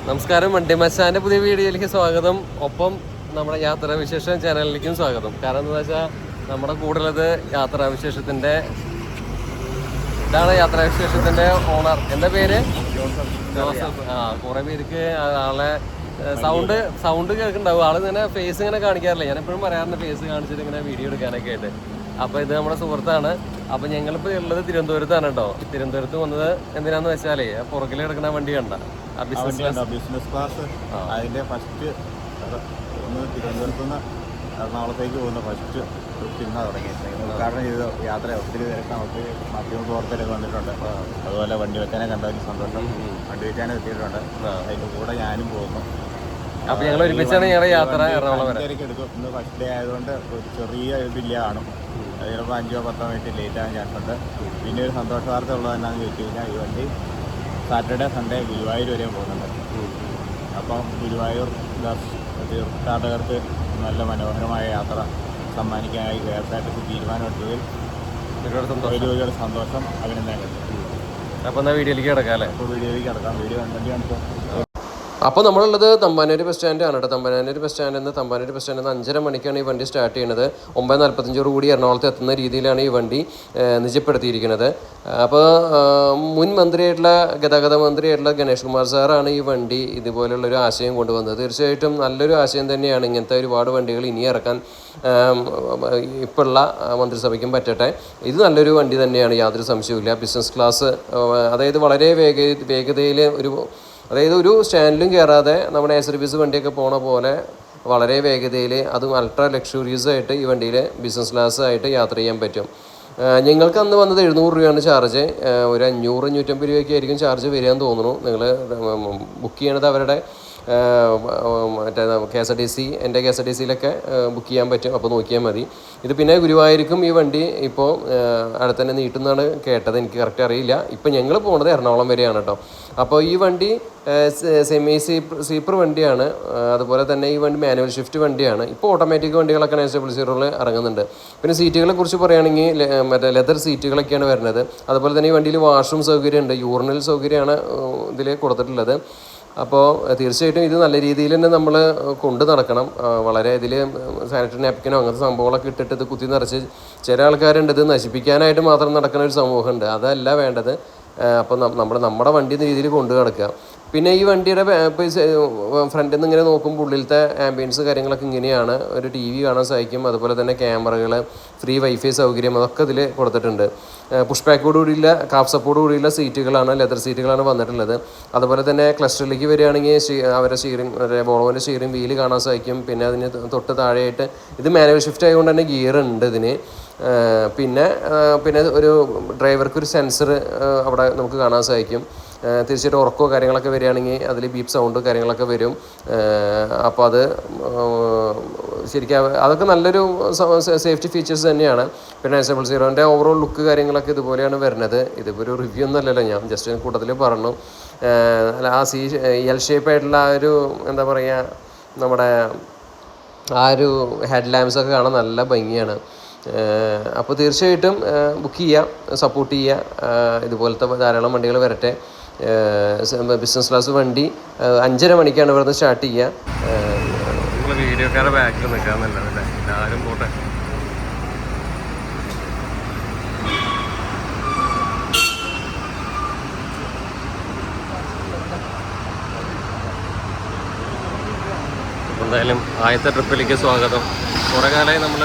നമസ്കാരം, വണ്ടി മച്ചാൻ്റെ പുതിയ വീഡിയോയിലേക്ക് സ്വാഗതം. ഒപ്പം നമ്മുടെ യാത്രാവിശേഷം ചാനലിലേക്കും സ്വാഗതം. കാരണം എന്താ വെച്ചാൽ നമ്മുടെ കൂടുതലത് യാത്രാവിശേഷത്തിൻ്റെ ഓണർ. എൻ്റെ പേര് ജോസഫ്. കുറേ പേർക്ക് ആളെ സൗണ്ട് കേൾക്കുന്നുണ്ടാവും. ആൾ ഇങ്ങനെ ഫേസ് ഇങ്ങനെ കാണിക്കാറില്ല. ഞാൻ എപ്പോഴും പറയാറുണ്ട് ഫേസ് കാണിച്ചിട്ട് ഇങ്ങനെ വീഡിയോ എടുക്കാനൊക്കെ ആയിട്ട്. അപ്പോൾ ഇത് നമ്മുടെ സുഹൃത്താണ്. അപ്പോൾ ഞങ്ങളിപ്പോൾ ഉള്ളത് തിരുവനന്തപുരത്താണ് കേട്ടോ. തിരുവനന്തപുരത്ത് വന്നത് എന്തിനാന്ന് വെച്ചാലേ പുറകിൽ കിടക്കുന്ന വണ്ടി കണ്ട ബിസിനസ് ക്ലാസ് അതിൻ്റെ ഫസ്റ്റ് ഒന്ന് തിരുവനന്തപുരത്ത് നിന്ന് എറണാകുളത്തേക്ക് പോകുന്ന ഫസ്റ്റ് ട്രിപ്പ് ഇന്നാണ് തുടങ്ങിയിട്ടുണ്ടെങ്കിൽ ഉദ്ഘാടനം ചെയ്ത യാത്ര ഒത്തിരി പേരൊക്കെ നമുക്ക് മാധ്യമപ്രവർത്തകരൊക്കെ വന്നിട്ടുണ്ട്. അതുപോലെ വണ്ടി വെക്കാനെ കണ്ടതിന് സന്തോഷം. വണ്ടി വെക്കാനും എത്തിയിട്ടുണ്ട്. അതിൻ്റെ കൂടെ ഞാനും പോകുന്നു. അപ്പോൾ ഞങ്ങൾ ഒരുമിച്ചാണ് ഞങ്ങളുടെ യാത്ര എറണാകുളം വരെ. എടുക്കും. ഇന്ന് ഫസ്റ്റ് ഡേ ആയതുകൊണ്ട് ഒരു ചെറിയ ഡിലേ കാണും. ചിലപ്പോൾ 5-10 മിനിറ്റ് ലേറ്റ് ആകാൻ ചാൻസ് ഉണ്ട്. പിന്നെ ഒരു സന്തോഷ വാർത്ത ഉള്ളത് എന്നാന്ന് ചോദിച്ചു കഴിഞ്ഞാൽ ഈ വണ്ടി സാറ്റർഡേ സൺഡേ ഗുരുവായൂർ വരെ പോകുന്നുണ്ട്. അപ്പം ഗുരുവായൂർ തീർത്ഥാടകർക്ക് നല്ല മനോഹരമായ യാത്ര സമ്മാനിക്കാനായി KSRTC തീരുമാനമെടുത്തതിൽ ഒരുപാട് സന്തോഷം, അഭിനന്ദനങ്ങൾ. അപ്പോൾ എന്നാൽ വീഡിയോയിലേക്ക് കിടക്കാം അല്ലേ? അപ്പോൾ വീഡിയോയിലേക്ക് കിടക്കാം. വീഡിയോ കണ്ടിട്ട് അപ്പോൾ നമ്മളുള്ളത് തമ്പാനൂർ ബസ് സ്റ്റാൻഡാണ് കേട്ടോ. തമ്പാനൂർ ബസ് സ്റ്റാൻഡിൽ നിന്ന് 5:30 മണിക്കാണ് ഈ വണ്ടി സ്റ്റാർട്ട് ചെയ്യുന്നത്. 9:45 കൂടി എറണാകുളത്ത് എത്തുന്ന രീതിയിലാണ് ഈ വണ്ടി നിജപ്പെടുത്തിയിരിക്കുന്നത്. അപ്പോൾ മുൻ മന്ത്രിയായിട്ടുള്ള ഗതാഗത മന്ത്രിയായിട്ടുള്ള ഗണേഷ് കുമാർ സാറാണ് ഈ വണ്ടി ഇതുപോലുള്ളൊരു ആശയം കൊണ്ടുവന്നത്. തീർച്ചയായിട്ടും നല്ലൊരു ആശയം തന്നെയാണ്. ഇങ്ങനത്തെ ഒരുപാട് വണ്ടികൾ ഇനി ഇറക്കാൻ ഇപ്പോഴുള്ള മന്ത്രിസഭയ്ക്കും പറ്റട്ടെ. ഇത് നല്ലൊരു വണ്ടി തന്നെയാണ്, യാതൊരു സംശയവുമില്ല. ബിസിനസ് ക്ലാസ്, അതായത് വളരെ വേഗതയിൽ ഒരു സ്റ്റാൻഡിലും കയറാതെ നമ്മുടെ സർവീസ് വണ്ടിയൊക്കെ പോണ പോലെ വളരെ വേഗതയിൽ, അതും അൾട്രാ ലക്ഷറീസ് ആയിട്ട് ഈ വണ്ടിയിൽ ബിസിനസ് ക്ലാസ് ആയിട്ട് യാത്ര ചെയ്യാൻ പറ്റും. ഞങ്ങൾക്ക് അന്ന് വന്നത് 700 രൂപയാണ് ചാർജ്. ഒരു 500-550 രൂപയ്ക്ക് ആയിരിക്കും ചാർജ് വരികയെന്ന് തോന്നുന്നു. നിങ്ങൾ ബുക്ക് ചെയ്യണത് അവരുടെ മറ്റേ KSRTC, എൻ്റെ KSRTCയിലൊക്കെ ബുക്ക് ചെയ്യാൻ പറ്റും. അപ്പോൾ നോക്കിയാൽ മതി. ഇത് പിന്നെ ഗുരുവായൂർക്കും ഈ വണ്ടി ഇപ്പോൾ അടുത്ത് തന്നെ നീട്ടുന്നതാണ് കേട്ടത്. എനിക്ക് കറക്റ്റ് അറിയില്ല. ഇപ്പോൾ ഞങ്ങൾ പോകുന്നത് എറണാകുളം വരെയാണ് കേട്ടോ. അപ്പോൾ ഈ വണ്ടി സെമി സ്ലീപ്പർ വണ്ടിയാണ്. അതുപോലെ തന്നെ ഈ വണ്ടി മാനുവൽ ഷിഫ്റ്റ് വണ്ടിയാണ്. ഇപ്പോൾ ഓട്ടോമാറ്റിക് വണ്ടികളൊക്കെ 900 ഇറങ്ങുന്നുണ്ട്. പിന്നെ സീറ്റുകളെ കുറിച്ച് പറയുകയാണെങ്കിൽ മറ്റേ ലെതർ സീറ്റുകളൊക്കെയാണ് വരുന്നത്. അതുപോലെ തന്നെ ഈ വണ്ടിയിൽ വാഷ്റൂം സൗകര്യമുണ്ട്, യൂറിനൽ സൗകര്യമാണ് ഇതിൽ കൊടുത്തിട്ടുള്ളത്. അപ്പോൾ തീർച്ചയായിട്ടും ഇത് നല്ല രീതിയിൽ തന്നെ നമ്മൾ കൊണ്ട് നടക്കണം. വളരെ ഇതിൽ സാനിറ്ററി നാപ്കിനോ അങ്ങനത്തെ സംഭവങ്ങളൊക്കെ ഇട്ടിട്ട് ഇത് കുത്തി നിറച്ച് ചില ആൾക്കാരുണ്ട് ഇത് നശിപ്പിക്കാനായിട്ട് മാത്രം നടക്കുന്ന ഒരു സമൂഹമുണ്ട്. അതല്ല വേണ്ടത്. അപ്പോൾ നമ്മുടെ വണ്ടി രീതിയിൽ കൊണ്ടു നടക്കുക. പിന്നെ ഈ വണ്ടിയുടെ ഫ്രണ്ടിൽ നിന്ന് ഇങ്ങനെ നോക്കുമ്പോൾ ഉള്ളിലത്തെ ആംബിയൻസ് കാര്യങ്ങളൊക്കെ ഇങ്ങനെയാണ്. ഒരു TV കാണാൻ സാധിക്കും. അതുപോലെ തന്നെ ക്യാമറകൾ, ഫ്രീ വൈഫൈ സൗകര്യം, അതൊക്കെ ഇതിൽ കൊടുത്തിട്ടുണ്ട്. പുഷ് ബാക്കോട് കൂടിയുള്ള കാഫ് സപ്പോർട്ട് കൂടിയുള്ള സീറ്റുകളാണ്, ലെതർ സീറ്റുകളാണ് വന്നിട്ടുള്ളത്. അതുപോലെ തന്നെ ക്ലസ്റ്ററിലേക്ക് വരികയാണെങ്കിൽ അവരുടെ വോൾവോൻ്റെ സ്റ്റിയറിംഗ് വീല് കാണാൻ സാധിക്കും. പിന്നെ അതിന് തൊട്ട് താഴെയായിട്ട് ഇത് മാനുവൽ ഷിഫ്റ്റ് ആയതുകൊണ്ട് തന്നെ ഗിയർ ഉണ്ട് ഇതിന്. പിന്നെ ഒരു ഡ്രൈവർക്ക് ഒരു സെൻസർ അവിടെ നമുക്ക് കാണാൻ സാധിക്കും. തീർച്ചയായിട്ടും ഉറക്കമോ കാര്യങ്ങളൊക്കെ വരികയാണെങ്കിൽ അതിൽ ബീപ്പ് സൗണ്ട് കാര്യങ്ങളൊക്കെ വരും. അപ്പോൾ അത് ശരിക്കും അതൊക്കെ നല്ലൊരു സേഫ്റ്റി ഫീച്ചേഴ്സ് തന്നെയാണ്. പിന്നെ 900 ഓവറോൾ ലുക്ക് കാര്യങ്ങളൊക്കെ ഇതുപോലെയാണ് വരുന്നത്. ഇതിപ്പോൾ ഒരു റിവ്യൂ ഒന്നുമല്ലല്ലോ, ഞാൻ ജസ്റ്റ് കൂട്ടത്തിൽ പറഞ്ഞു. ആ എൽ ഷേപ്പായിട്ടുള്ള ആ ഒരു എന്താ പറയുക, നമ്മുടെ ആ ഒരു ഹെഡ് ലാമ്പ്സൊക്കെ കാണാൻ നല്ല ഭംഗിയാണ്. അപ്പോൾ തീർച്ചയായിട്ടും ബുക്ക് ചെയ്യുക, സപ്പോർട്ട് ചെയ്യുക. ഇതുപോലത്തെ ധാരാളം വണ്ടികൾ വരട്ടെ. ബിസിനസ് ക്ലാസ് വണ്ടി 5:30 മണിക്കാണ് ഇവിടുന്ന് സ്റ്റാർട്ട് ചെയ്യുക. നിങ്ങൾ വീഡിയോക്കാരുടെ ബാക്കിൽ നിൽക്കാമെന്നല്ലേ, എല്ലാവരും പോട്ടെ. എന്തായാലും ആദ്യത്തെ ട്രിപ്പിലേക്ക് സ്വാഗതം. കുറേ കാലമായി നമ്മൾ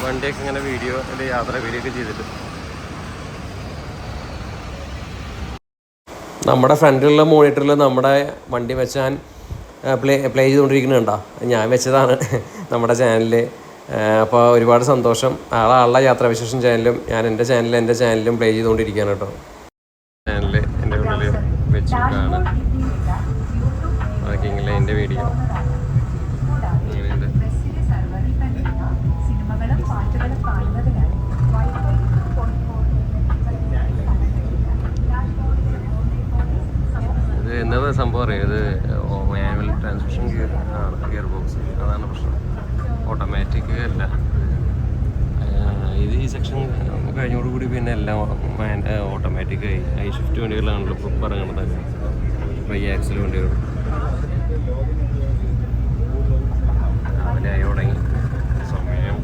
വണ്ടിയൊക്കെ ഇങ്ങനെ വീഡിയോ ഒക്കെ ചെയ്തിട്ട്. നമ്മുടെ ഫ്രണ്ടിലുള്ള മോണിറ്ററിൽ നമ്മുടെ വണ്ടി വെച്ചാൻ പ്ലേ ചെയ്തുകൊണ്ടിരിക്കുന്നുണ്ടോ? ഞാൻ വെച്ചതാണ് നമ്മുടെ ചാനലിൽ. അപ്പോൾ ഒരുപാട് സന്തോഷം. ആളുടെ യാത്രാവിശേഷം ചാനലും ഞാൻ എൻ്റെ ചാനലിലും പ്ലേ ചെയ്തുകൊണ്ടിരിക്കുകയാണ് കേട്ടോ. ചാനലിൽ എൻ്റെ ഉള്ളിൽ വെച്ചിട്ടാണ് ബാക്കിയെങ്കിലും എൻ്റെ വീഡിയോ എന്താ സംഭവം അറിയാം. ഇത് മാനുവൽ ട്രാൻസ്മിഷൻ ഗിയർ ബോക്സ്, അതാണ് പ്രശ്നം. ഓട്ടോമാറ്റിക് അല്ല ഇത്. ഈ സെക്ഷൻ കഴിഞ്ഞോടുകൂടി പിന്നെ എല്ലാം ഓട്ടോമാറ്റിക്കായി. ഷിഫ്റ്റ് വണ്ടികളാണല്ലോ ഇപ്പോൾ ഇറങ്ങുന്നത്. അപ്പോൾ നമ്മുടെ ഈ ആക്സിൽ വേണ്ടി വരും. രാവിലെ ആയി തുടങ്ങി, സമയം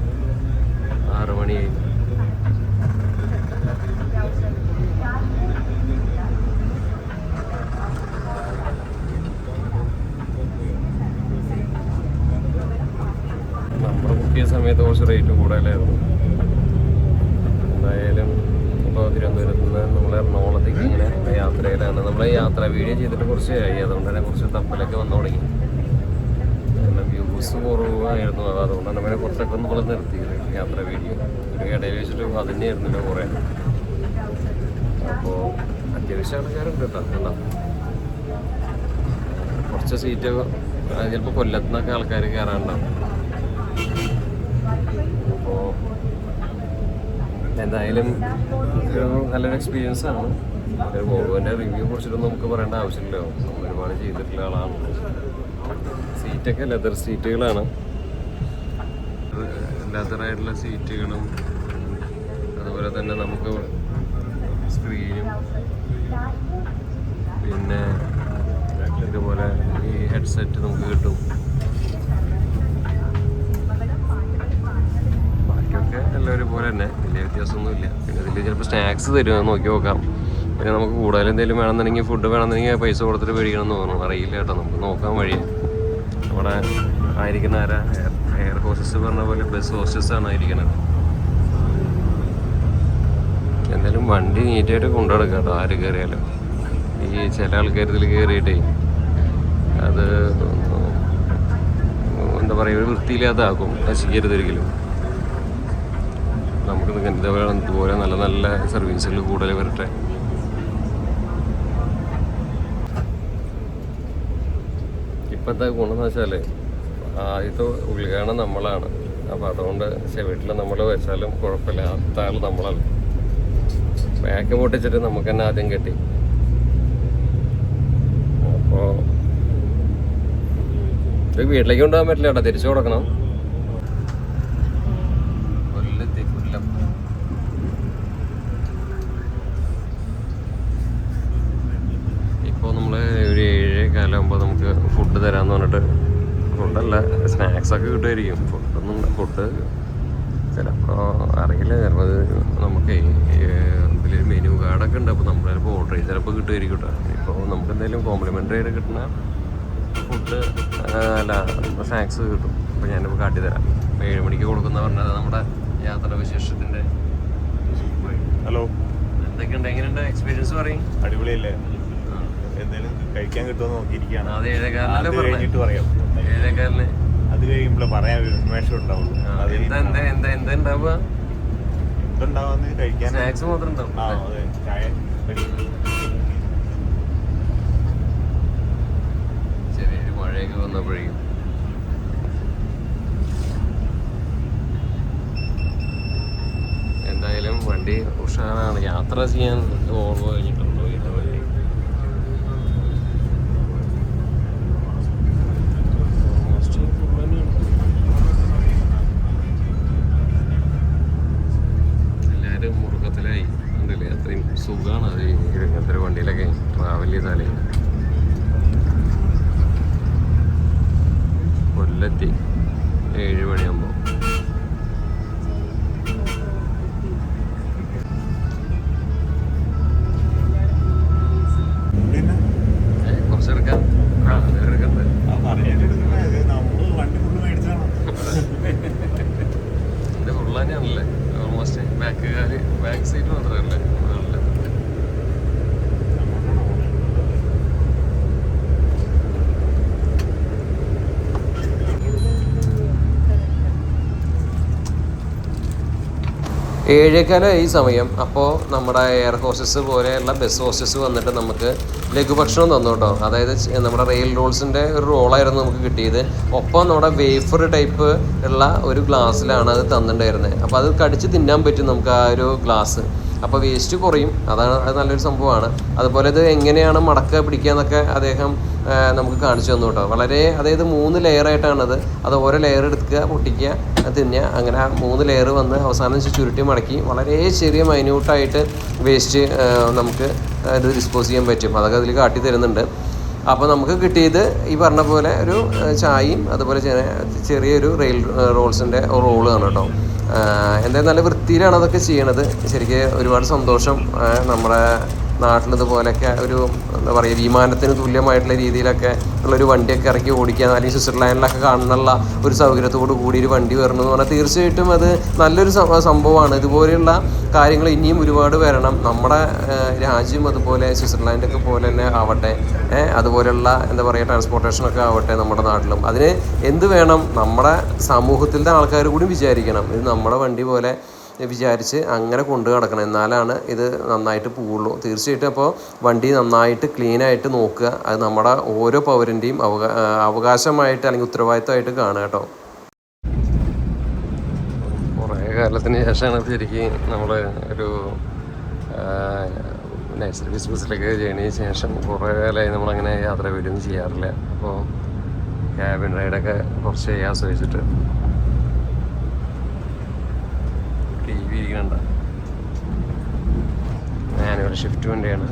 6 മണിയായി. നമ്മുടെ കുട്ടിയ സമയത്ത് കുറച്ച് റേറ്റ് കൂടുതലായിരുന്നു. എന്തായാലും ഇപ്പോൾ തിരുവനന്തപുരത്ത് നിന്ന് നമ്മൾ എറണാകുളത്തേക്ക് ഇങ്ങനെ യാത്രയിലാണ്. നമ്മൾ യാത്രാ വീഡിയോ ചെയ്തിട്ട് കുറച്ചായി, അതുകൊണ്ട് തന്നെ കുറച്ച് തപ്പലൊക്കെ വന്നു തുടങ്ങി. പിന്നെ വ്യൂസ് കുറവായിരുന്നു, അതുകൊണ്ടാണ് പിന്നെ കുറച്ചൊക്കെ നമ്മൾ നിർത്തിയത് യാത്രാ വീഡിയോ. ഒരു ഇടയിൽ വെച്ചിട്ട് അത് തന്നെയായിരുന്നില്ല കുറേ. അപ്പോൾ അത്യാവശ്യം ആൾക്കാരുണ്ട് കേട്ടോ. കണ്ടോ, കുറച്ച് സീറ്റ് ചിലപ്പോൾ കൊല്ലത്തുനിന്നൊക്കെ ആൾക്കാർ കയറാനുണ്ടാവും. അപ്പോൾ എന്തായാലും നല്ലൊരു എക്സ്പീരിയൻസ് ആണ്. വോൾവോൻ്റെ റിവ്യൂ കുറിച്ചിട്ടൊന്നും നമുക്ക് പറയേണ്ട ആവശ്യമില്ലല്ലോ, നമ്മൾ ഒരുപാട് ചെയ്തിട്ടുള്ള ആളാണ്. സീറ്റൊക്കെ ലെതർ സീറ്റുകളാണ്, ലെതറായിട്ടുള്ള സീറ്റുകളും അതുപോലെ തന്നെ നമുക്ക് സ്ക്രീനും പിന്നെ ഇതുപോലെ ഈ ഹെഡ്സെറ്റ് നമുക്ക് കിട്ടും. ബാക്കിയൊക്കെ എല്ലാവരും പോലെ തന്നെ, വലിയ വ്യത്യാസമൊന്നുമില്ല. പിന്നെ ഇതിൽ ചിലപ്പോൾ സ്നാക്സ് തരും, നോക്കി നോക്കാം. പിന്നെ നമുക്ക് കൂടുതൽ എന്തെങ്കിലും വേണമെന്നുണ്ടെങ്കിൽ, ഫുഡ് വേണമെന്നുണ്ടെങ്കിൽ പൈസ കൊടുത്തിട്ട് മേടിക്കണം എന്ന് തോന്നുന്നു, അറിയില്ല കേട്ടോ. നമുക്ക് നോക്കാൻ വഴി. നമ്മുടെ ആയിരിക്കുന്ന ആരാ, എയർ ഹോസ്റ്റസ് പറഞ്ഞ പോലെ ബസ് ഹോസ്റ്റസ് ആണ് ആയിരിക്കണത്. എന്തായാലും വണ്ടി നീറ്റായിട്ട് കൊണ്ടുനടക്കാം കേട്ടോ, ആര് കയറിയാലും. ഈ ചില ആൾക്കാർ ഇതിൽ കയറിയിട്ടേ അത് എന്താ പറയുക, ഒരു വൃത്തിയില്ലാതാക്കും. അത് ചെയ്യരുതൊരിക്കലും. നമുക്ക് ഇതുപോലെ നല്ല നല്ല സർവീസുകൾ കൂടുതൽ വരട്ടെ. ഇപ്പോഴത്തെ ഗുണമെന്ന് വെച്ചാൽ ആദ്യത്തെ ഉദ്ഘാടനം നമ്മളാണ്. അപ്പോൾ അതുകൊണ്ട് വീട്ടിൽ നമ്മൾ വെച്ചാലും കുഴപ്പമില്ല, അടുത്ത നമ്മളല്ല. ബാക്ക് പൊട്ടിച്ചിട്ട് നമുക്ക് തന്നെ ആദ്യം കെട്ടി. അപ്പോൾ ഇത് വീട്ടിലേക്ക് കൊണ്ടുപോകാൻ പറ്റില്ല കേട്ടോ, തിരിച്ചു കൊടുക്കണം. ഇപ്പോൾ നമ്മൾ ഒരു 7:15 നമുക്ക് ഫുഡ് തരാമെന്ന് പറഞ്ഞിട്ട്, ഫുഡല്ല സ്നാക്സൊക്കെ കിട്ടുമായിരിക്കും. ഫുഡ് ചിലപ്പോൾ അറിയില്ല, ചിലപ്പോൾ നമുക്ക് ഇതിലൊരു മെനു കാർഡൊക്കെ ഉണ്ട്. അപ്പോൾ നമ്മൾ ചിലപ്പോൾ ഓർഡർ ചെയ്ത് ചിലപ്പോൾ കിട്ടുമായിരിക്കും കേട്ടോ. ഇപ്പോൾ നമുക്ക് എന്തെങ്കിലും കോംപ്ലിമെൻ്ററി ആയിട്ട് കിട്ടുന്ന ഫുഡ് അല്ല സ്നാക്സ് കിട്ടും. അപ്പോൾ ഞാനിപ്പോൾ കാട്ടിത്തരാം. 7 മണിക്ക് കൊടുക്കുന്ന പറഞ്ഞത് നമ്മുടെ യാത്രാ വിശേഷത്തിൻ്റെ. ഹലോ, എന്തൊക്കെയുണ്ട്, എങ്ങനെയുണ്ട് എക്സ്പീരിയൻസ് പറയും? അടിപൊളിയല്ലേ? എന്തെങ്കിലും കഴിക്കാൻ കിട്ടുമെന്ന് നോക്കിയിരിക്കുകയാണ്. അത് 7:15 കഴിഞ്ഞിട്ട് പറയാം. 7:15 അത് കഴിയുമ്പോൾ പറയാൻ ഉന്മേഷം ഉണ്ടാവുള്ളൂ. എന്താ ഉണ്ടാവുക? എന്തുണ്ടാവാന്ന് കഴിക്കാൻ സ്നാക്സ് മാത്രം ഉണ്ടാവും. അതെ, ചായ ചെറിയൊരു മഴയൊക്കെ വന്നപ്പോഴേക്കും എന്തായാലും വണ്ടി ഉഷാറാണ്. യാത്ര ചെയ്യാൻ വോൾവോ കഴിഞ്ഞിട്ടുണ്ടോ ഇതിൻ്റെ വണ്ടി? എല്ലാവരും മുറുക്കത്തിലായി ഉണ്ടല്ലേ, അത്രയും സുഖമാണ് അത് ഇങ്ങനത്തെ ഒരു വണ്ടിയിലൊക്കെ ട്രാവൽ ചെയ്താലേ. കൊല്ലെത്തി 7 മണിയാകുമ്പോൾ. കുറച്ചെടുക്കാം, എടുക്കണ്ടേ? ഇത് ഫുള്ള് തന്നെയാണല്ലേ ഓൾമോസ്റ്റ്. ബാക്ക് സീറ്റ് മാത്രമല്ലേ നല്ല. ഏഴേക്കാലായി സമയം. അപ്പോൾ നമ്മുടെ എയർ ഹോസ്റ്റസ് പോലെയുള്ള ബസ് ഹോസ്റ്റസ് വന്നിട്ട് നമുക്ക് ലഘുഭക്ഷണം തന്നു കേട്ടോ. അതായത് നമ്മുടെ റെയിൽ റോൾസിൻ്റെ ഒരു റോളായിരുന്നു നമുക്ക് കിട്ടിയത്. ഒപ്പം നമ്മുടെ വേഫർ ടൈപ്പ് ഉള്ള ഒരു ഗ്ലാസ്സിലാണ് അത് തന്നിട്ടുണ്ടായിരുന്നത്. അപ്പോൾ അത് കടിച്ച് തിന്നാൻ പറ്റും നമുക്ക് ആ ഒരു ഗ്ലാസ്. അപ്പോൾ വേസ്റ്റ് കുറയും, അതാണ് അത് നല്ലൊരു സംഭവമാണ്. അതുപോലെ ഇത് എങ്ങനെയാണ് മടക്കുക പിടിക്കുക എന്നൊക്കെ അദ്ദേഹം നമുക്ക് കാണിച്ചു തന്നു കേട്ടോ. വളരെ അതായത് 3 ലെയറായിട്ടാണത്. അത് ഓരോ ലെയർ എടുക്കുക, പൊട്ടിക്കുക, തിന്നുക, അങ്ങനെ 3 ലെയർ വന്ന് അവസാനം ചുരുട്ടി മടക്കി വളരെ ചെറിയ മൈന്യൂട്ടായിട്ട് വേസ്റ്റ് നമുക്ക് ഇത് ഡിസ്പോസ് ചെയ്യാൻ പറ്റും. അതൊക്കെ അതിൽ കാട്ടി തരുന്നുണ്ട്. അപ്പോൾ നമുക്ക് കിട്ടിയത് ഈ പറഞ്ഞ പോലെ ഒരു ചായയും അതുപോലെ ചെറിയൊരു റോൾസിൻ്റെ റോളാണ് കേട്ടോ. എന്തായാലും നല്ല വൃത്തിയിലാണ് അതൊക്കെ ചെയ്യണത്. ശരിക്കും ഒരുപാട് സന്തോഷം. നമ്മുടെ നാട്ടിലിതുപോലെയൊക്കെ ഒരു എന്താ പറയുക, വിമാനത്തിന് തുല്യമായിട്ടുള്ള രീതിയിലൊക്കെ ഉള്ളൊരു വണ്ടിയൊക്കെ ഇറക്കി ഓടിക്കുക, അല്ലെങ്കിൽ സ്വിറ്റ്സർലാൻഡിലൊക്കെ കാണുന്നുള്ള ഒരു സൗകര്യത്തോട് കൂടി ഒരു വണ്ടി വരണമെന്ന് പറഞ്ഞാൽ തീർച്ചയായിട്ടും അത് നല്ലൊരു സംഭവമാണ്. ഇതുപോലെയുള്ള കാര്യങ്ങൾ ഇനിയും ഒരുപാട് വരണം. നമ്മുടെ രാജ്യം അതുപോലെ സ്വിറ്റ്സർലാൻഡൊക്കെ പോലെ തന്നെ ആവട്ടെ, അതുപോലെയുള്ള എന്താ പറയുക ട്രാൻസ്പോർട്ടേഷനൊക്കെ ആവട്ടെ നമ്മുടെ നാട്ടിലും. അതിന് എന്ത് വേണം, നമ്മുടെ സമൂഹത്തിലെ ആൾക്കാർ കൂടി വിചാരിക്കണം, ഇത് നമ്മുടെ വണ്ടി പോലെ വിചാരിച്ച് അങ്ങനെ കൊണ്ടു നടക്കണം. എന്നാലാണ് ഇത് നന്നായിട്ട് പോവുള്ളൂ. തീർച്ചയായിട്ടും അപ്പോൾ വണ്ടി നന്നായിട്ട് ക്ലീനായിട്ട് നോക്കുക. അത് നമ്മുടെ ഓരോ പൗരൻ്റെയും അവകാശമായിട്ട് അല്ലെങ്കിൽ ഉത്തരവാദിത്തമായിട്ട് കാണുക കേട്ടോ. കുറേ കാലത്തിന് ശേഷമാണ് ശരിക്കും നമ്മൾ ഒരു നൈറ്റ് സർവീസ് ബസ്സിലൊക്കെ ജേണിയതിന് ശേഷം കുറേ കാലമായി നമ്മളങ്ങനെ യാത്ര വരുകയൊന്നും ചെയ്യാറില്ല. അപ്പോൾ ക്യാബിൻ റൈഡൊക്കെ കുറച്ച് ആസ്വദിച്ചിട്ട് TV ഇരിക്കണ്ട. മാനുവൽ ഷിഫ്റ്റ് വണ്ടിയാണ്.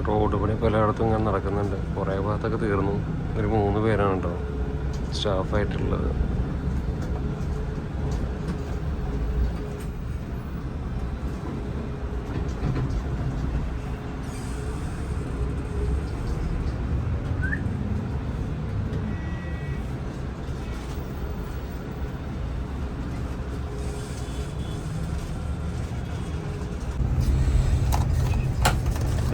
റോഡ് പണി പലയിടത്തും ഇങ്ങനെ നടക്കുന്നുണ്ട്. കുറേ ഭാഗത്തൊക്കെ തീർന്നു. ഒരു 3 പേരാണ് കേട്ടോ സ്റ്റാഫായിട്ടുള്ളത്.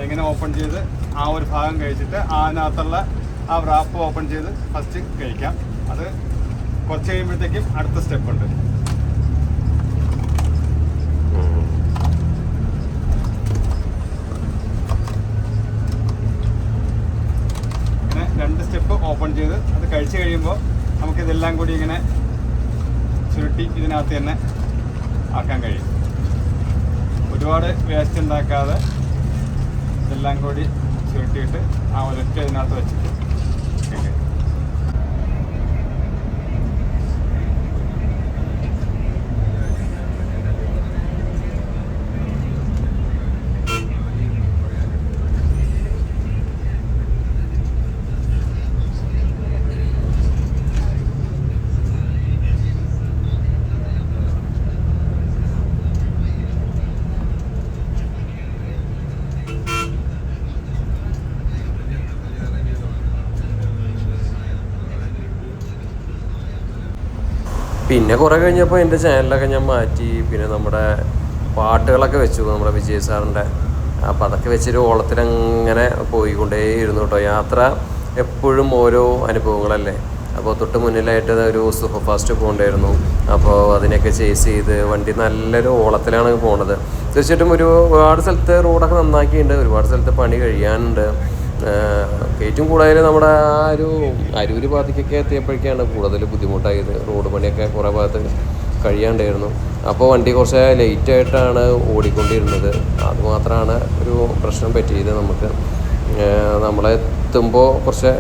ഇങ്ങനെ ഓപ്പൺ ചെയ്ത് ആ ഒരു ഭാഗം കഴിച്ചിട്ട് അതിനകത്തുള്ള ആ റാപ്പ് ഓപ്പൺ ചെയ്ത് ഫസ്റ്റ് കഴിക്കാം. അത് കുറച്ച് കഴിയുമ്പോഴത്തേക്കും അടുത്ത സ്റ്റെപ്പ് ഉണ്ട്. ഇങ്ങനെ 2 സ്റ്റെപ്പ് ഓപ്പൺ ചെയ്ത് അത് കഴിച്ച് കഴിയുമ്പോൾ നമുക്കിതെല്ലാം കൂടി ഇങ്ങനെ ചുരുട്ടി ഇതിനകത്ത് തന്നെ ആക്കാൻ കഴിയും. ഒരുപാട് വേസ്റ്റ് ഉണ്ടാക്കാതെ ഇതെല്ലാം കൂടി ചുരുട്ടിയിട്ട് ആ ഒരൊറ്റ ഇതിനകത്ത് വെച്ചിട്ട് പിന്നെ കുറേ കഴിഞ്ഞപ്പോൾ എൻ്റെ ചാനലൊക്കെ ഞാൻ മാറ്റി. പിന്നെ നമ്മുടെ പാട്ടുകളൊക്കെ വെച്ചു, നമ്മുടെ വിജയ് സാറിൻ്റെ. അപ്പോൾ അതൊക്കെ വെച്ചൊരു ഓളത്തിലങ്ങനെ പോയിക്കൊണ്ടേയിരുന്നു കേട്ടോ. യാത്ര എപ്പോഴും ഓരോ അനുഭവങ്ങളല്ലേ. അപ്പോൾ തൊട്ട് മുന്നിലായിട്ട് ഒരു സൂപ്പർ ഫാസ്റ്റ് പോകണ്ടായിരുന്നു. അപ്പോൾ അതിനെയൊക്കെ ചേസ് ചെയ്ത് വണ്ടി നല്ലൊരു ഓളത്തിലാണ് പോണത്. തീർച്ചയായിട്ടും ഒരുപാട് സ്ഥലത്ത് റോഡൊക്കെ നന്നാക്കിയിട്ടുണ്ട്, ഒരുപാട് സ്ഥലത്ത് പണി കഴിയാനുണ്ട്. ഏറ്റവും കൂടുതൽ നമ്മുടെ ആ ഒരു അരൂർ ഭാഗത്തേക്കൊക്കെ എത്തിയപ്പോഴേക്കാണ് കൂടുതൽ ബുദ്ധിമുട്ടായത്. റോഡ് പണിയൊക്കെ കുറേ ഭാഗത്ത് കഴിയാണ്ടായിരുന്നു. അപ്പോൾ വണ്ടി കുറച്ച് ലേറ്റായിട്ടാണ് ഓടിക്കൊണ്ടിരുന്നത്. അതുമാത്രമാണ് ഒരു പ്രശ്നം പറ്റിയത് നമുക്ക്. നമ്മളെത്തുമ്പോൾ കുറച്ച്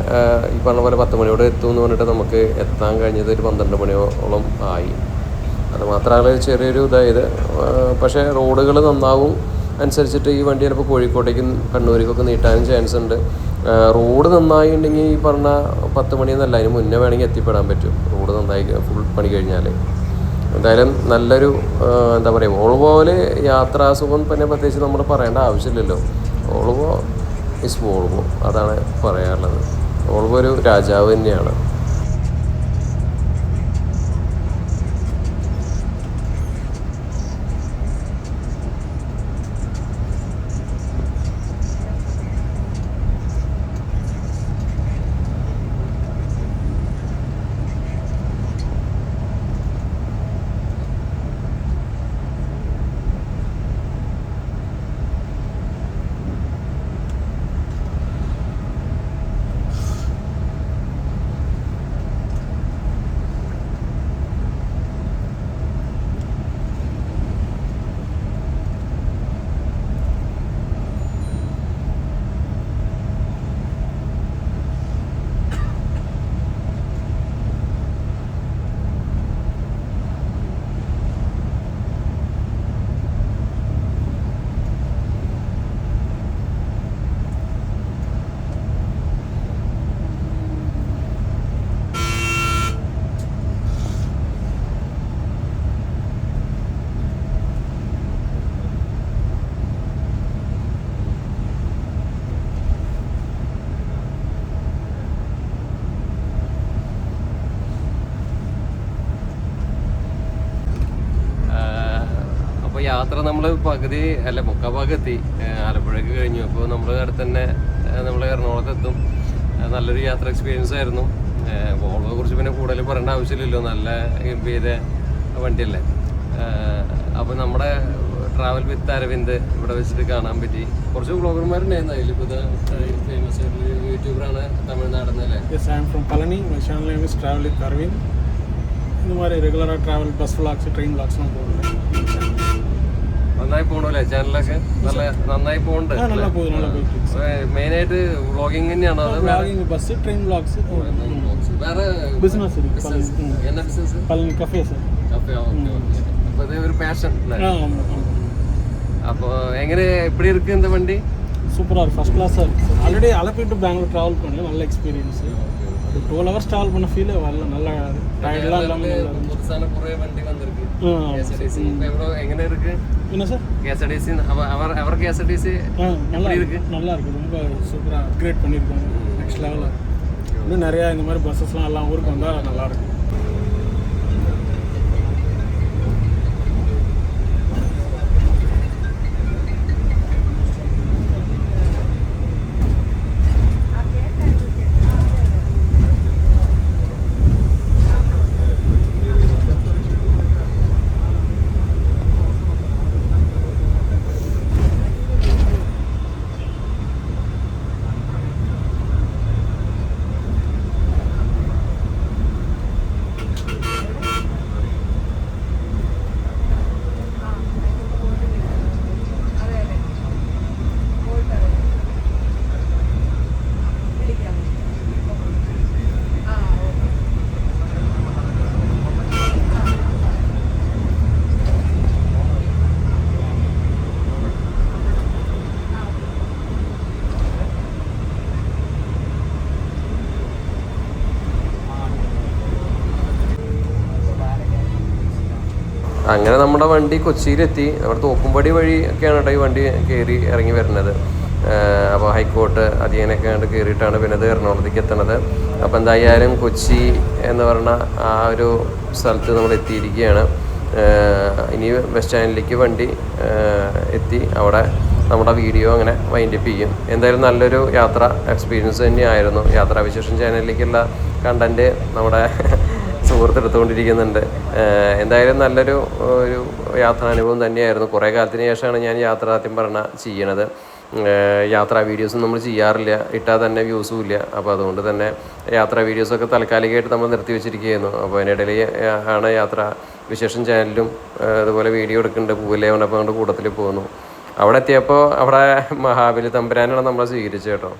ഈ പറഞ്ഞ പോലെ 10 മണിയോടെ എത്തുമെന്ന് പറഞ്ഞിട്ട് നമുക്ക് എത്താൻ കഴിഞ്ഞത് ഒരു 12 മണിയോളം ആയി. അതുമാത്രമാണ് ചെറിയൊരു ഇതായത്. പക്ഷേ റോഡുകൾ നന്നാവും അനുസരിച്ചിട്ട് ഈ വണ്ടി ചിലപ്പോൾ കോഴിക്കോട്ടേക്കും കണ്ണൂരിക്കൊക്കെ നീട്ടാനും ചാൻസ് ഉണ്ട്. റോഡ് നന്നായിട്ടുണ്ടെങ്കിൽ ഈ പറഞ്ഞ 10 മണിയെന്നല്ല, അതിന് മുന്നേ വേണമെങ്കിൽ എത്തിപ്പെടാൻ പറ്റും. റോഡ് നന്നായി ഫുൾ പണി കഴിഞ്ഞാൽ. എന്തായാലും നല്ലൊരു എന്താ പറയുക, വോൾവോയിൽ യാത്രാസുഖം പിന്നെ പ്രത്യേകിച്ച് നമ്മൾ പറയേണ്ട ആവശ്യമില്ലല്ലോ. വോൾവോ ഇസ് വോൾവോ, അതാണ് പറയാനുള്ളത്. വോൾവോ ഒരു രാജാവ് തന്നെയാണ്. യാത്ര നമ്മൾ പകുതി അല്ല മുക്കാഭാഗം എത്തി, ആലപ്പുഴയ്ക്ക് കഴിഞ്ഞു. അപ്പോൾ നമ്മൾ അടുത്ത് തന്നെ നമ്മൾ എറണാകുളത്ത് എത്തും. നല്ലൊരു യാത്ര എക്സ്പീരിയൻസ് ആയിരുന്നു. വോൾവോയെ കുറിച്ച് പിന്നെ കൂടുതൽ പറയേണ്ട ആവശ്യമില്ലല്ലോ, നല്ല ഗംഭീര വണ്ടിയല്ലേ. അപ്പോൾ നമ്മുടെ ട്രാവൽ വിത്ത് അരവിന്ദ് ഇവിടെ വെച്ചിട്ട് കാണാൻ പറ്റി. കുറച്ച് ബ്ലോഗർമാരുണ്ടായിരുന്നു അതിൽ. ഇപ്പോൾ ഫേമസ് ആയിട്ടുള്ള യൂട്യൂബറാണ് തമിഴ്നാടെന്നല്ലേ. இந்த மாதிரி ரெகுலராக ட்ராவல் பஸ் விளாக்ஸ் ட்ரெயின் விளாக்ஸ்லாம் போடுறேன். നന്നായി പോകണല്ലേ ചാനലൊക്കെ? നല്ല നന്നായി പോകുന്നുണ്ട്. நல்லா போயிட்டு മെയിനായിട്ട് വ്ളോഗിങ് തന്നെയാണോ? വ്ളോഗിങ് ബസ് ട്രെയിൻ വ്ളോഗ്സ് വേറെ ബിസിനസ് என்ன business? Palani cafe sir. Cafe. അപ്പോൾ ഇത് ഒരു പാഷൻ അല്ലേ? അപ്പോൾ எங்கே எப்படி இருக்கு இந்த வண்டி? சூப்பராக இருக்குது, ஃபஸ்ட் கிளாஸாக இருக்குது. Already Alleppey to Bangalore travel பண்ணேன், நல்ல எக்ஸ்பீரியன்ஸு. 12 hours ட்ராவல் பண்ண ஃபீலே வரல, நல்லா டயர்டெலாம் இல்லாமல் புதுசான குறைய வண்டி வந்திருக்கு. எங்கே இருக்கு என்ன சார்? கேஎஸ்ஆர்டிசி அவர் கேஎஸ்ஆர்டிசி நல்லா இருக்கு, நல்லா இருக்குது, ரொம்ப சூப்பராக அப்கிரேட் பண்ணியிருக்காங்க, நெக்ஸ்ட் லெவலில். இன்னும் நிறையா இந்த மாதிரி பஸ்ஸஸ்லாம் எல்லாம் ஊருக்கு வந்தால் நல்லாயிருக்கும். അങ്ങനെ നമ്മുടെ വണ്ടി കൊച്ചിയിലെത്തി. നമ്മുടെ തോപ്പുംപടി വഴി ഒക്കെയാണ് കേട്ടോ ഈ വണ്ടി കയറി ഇറങ്ങി വരുന്നത്. അപ്പോൾ ഹൈക്കോർട്ട് അതിയനൊക്കെ കണ്ട് കയറിയിട്ടാണ് പിന്നെ ഇത് എറണാകുളത്തേക്ക് എത്തുന്നത്. അപ്പോൾ എന്തായാലും കൊച്ചി എന്ന് പറഞ്ഞ ആ ഒരു സ്ഥലത്ത് നമ്മൾ എത്തിയിരിക്കുകയാണ്. ഇനി ബസ് സ്റ്റാൻഡിലേക്ക് വണ്ടി എത്തി അവിടെ നമ്മുടെ വീഡിയോ അങ്ങനെ വൈൻഡപ്പ് ചെയ്യും. എന്തായാലും നല്ലൊരു യാത്ര എക്സ്പീരിയൻസ് തന്നെയായിരുന്നു. യാത്രാവിശേഷം ചാനലിലേക്കുള്ള കണ്ടൻറ്റ് നമ്മുടെ സുഹൃത്തെടുത്തുകൊണ്ടിരിക്കുന്നുണ്ട്. എന്തായാലും നല്ലൊരു യാത്രാനുഭവം തന്നെയായിരുന്നു. കുറേ കാലത്തിന് ശേഷമാണ് ഞാൻ യാത്ര ആദ്യം ചെയ്യണത്. യാത്രാ വീഡിയോസും നമ്മൾ ചെയ്യാറില്ല, ഇട്ടാൽ തന്നെ വ്യൂസും ഇല്ല. അപ്പോൾ അതുകൊണ്ട് തന്നെ യാത്രാ വീഡിയോസൊക്കെ താൽക്കാലികമായിട്ട് നമ്മൾ നിർത്തി വെച്ചിരിക്കുകയായിരുന്നു. അപ്പോൾ അതിനിടയിൽ ആണ് യാത്രാ വിശേഷം ചാനലിലും അതുപോലെ വീഡിയോ എടുക്കുന്നുണ്ട്. പൂവിലേ വന്നപ്പോൾ കൊണ്ട് കൂട്ടത്തിൽ പോകുന്നു. അവിടെ എത്തിയപ്പോൾ അവിടെ മഹാബലി തമ്പുരാനാണ് നമ്മളെ സ്വീകരിച്ചത് കേട്ടോ.